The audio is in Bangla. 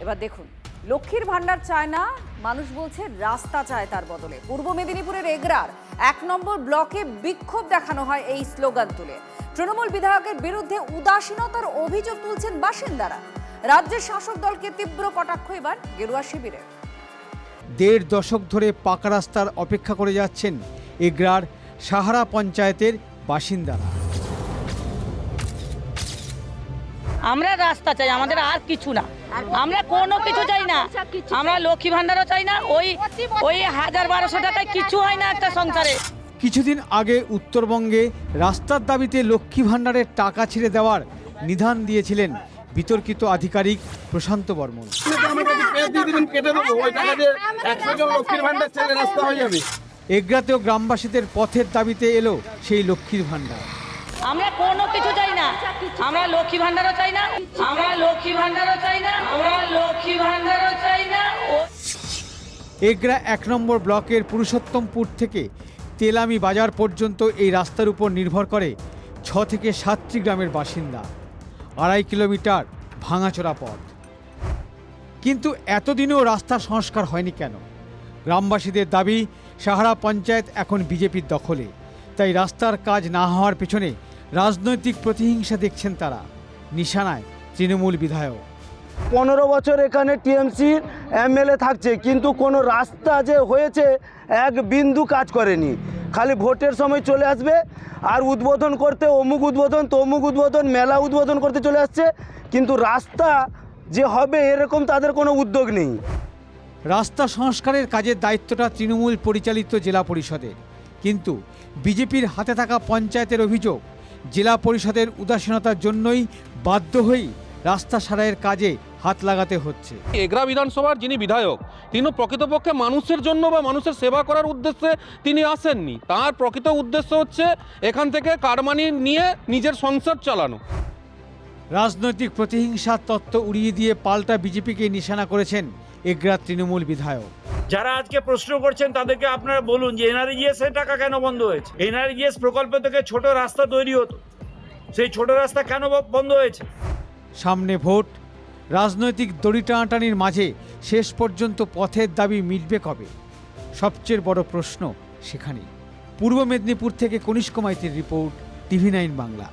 এবার দেখুন, লক্ষ্মীর ভান্ডার চায় না, মানুষ বলছে রাস্তা চায় তার বদলে। পূর্ব মেদিনীপুরের এগরার 1 নম্বর ব্লকে বিক্ষোভ দেখানো হয় এই স্লোগান তুলে। তৃণমূল বিধায়কের বিরুদ্ধে উদাসীনতার অভিযোগ তুলছেন বাসিন্দারা। রাজ্যের শাসক দলকে তীব্র কটাক্ষ এবার গেরুয়া শিবিরে। 1.5 দশক ধরে পাকা রাস্তার অপেক্ষা করে যাচ্ছেন এগরার সাহারা পঞ্চায়েতের বাসিন্দারা। আমরা রাস্তা চাই, আমাদের আর কিছু না, আমরা কোনো কিছু চাই না। আমরা লক্ষ্মী ভান্ডারও চাই না, ওই 1000-1200 টাকায় কিছু হয় না একটা সংসারে। কিছুদিন আগে উত্তরবঙ্গে রাস্তার দাবিতে লক্ষ্মী ভান্ডারের টাকা ছেড়ে দেওয়ার নিধান দিয়েছিলেন বিতর্কিত আধিকারিক প্রশান্ত বর্মন। এগরাতেও গ্রামবাসীদের পথের দাবিতে এলো সেই লক্ষ্মীর ভান্ডার। আমরা কোনো কিছু চাই না, আমরা লক্ষ্মী ভান্ডারও চাই না, আমরা লক্ষ্মী ভান্ডারও চাই না, আমরা লক্ষ্মী ভান্ডারও চাই না। এগরা 1 নম্বর ব্লকের পুরুষোত্তমপুর থেকে তেলামি বাজার পর্যন্ত এই রাস্তার উপর নির্ভর করে 6 থেকে 7টি গ্রামের বাসিন্দা। 2.5 কিলোমিটার ভাঙাচোরা পথ। কিন্তু এতদিনেও রাস্তার সংস্কার হয়নি কেন? গ্রামবাসীদের দাবি, সাহারা পঞ্চায়েত এখন বিজেপির দখলে, তাই রাস্তার কাজ না হওয়ার পেছনে রাজনৈতিক প্রতিহিংসা দেখছেন তারা। নিশানায় তৃণমূল বিধায়ক। 15 বছর এখানে টিএমসি এমএলএ থাকছে, কিন্তু কোনো রাস্তা যে হয়েছে এক বিন্দু কাজ করেনি। খালি ভোটের সময় চলে আসবে আর উদ্বোধন করতে অমুক উদ্বোধন তমুক উদ্বোধন, মেলা উদ্বোধন করতে চলে আসছে, কিন্তু রাস্তা যে হবে এরকম তাদের কোনো উদ্যোগ নেই। রাস্তা সংস্কারের কাজের দায়িত্বটা তৃণমূল পরিচালিত জেলা পরিষদের, কিন্তু বিজেপির হাতে থাকা পঞ্চায়েতের অভিযোগ জেলা পরিষদের উদাসীনতার জন্যই বাধ্য হয়েই রাস্তা সারাইয়ের কাজে হাত লাগাতে হচ্ছে। এগরা বিধানসভার যিনি বিধায়ক, তিনি প্রকৃতপক্ষে মানুষের জন্য বা মানুষের সেবা করার উদ্দেশ্যে তিনি আসেননি। তার প্রকৃত উদ্দেশ্য হচ্ছে এখান থেকে কারমানি নিয়ে নিজের সংসার চালানো। রাজনৈতিক প্রতিহিংসার তত্ত্ব উড়িয়ে দিয়ে পাল্টা বিজেপিকে নিশানা করেছেন এগরা তৃণমূল বিধায়ক। যারা আজকে প্রশ্ন করছেন তাদেরকে আপনারা বলুন যে এনআরজিএস এর টাকা কেন বন্ধ হয়েছে? এনআরজিএস প্রকল্প থেকে ছোট রাস্তা তৈরি হতো, সেই ছোট রাস্তা কেন বন্ধ হয়েছে? সামনে ভোট, রাজনৈতিক দড়ি টানাটানির মাঝে শেষ পর্যন্ত পথের দাবি মিটবে কবে? সবচেয়ে বড় প্রশ্ন সেখানেই। পূর্ব মেদিনীপুর থেকে কনিষ্ক মাইতির রিপোর্ট, TV9 বাংলা।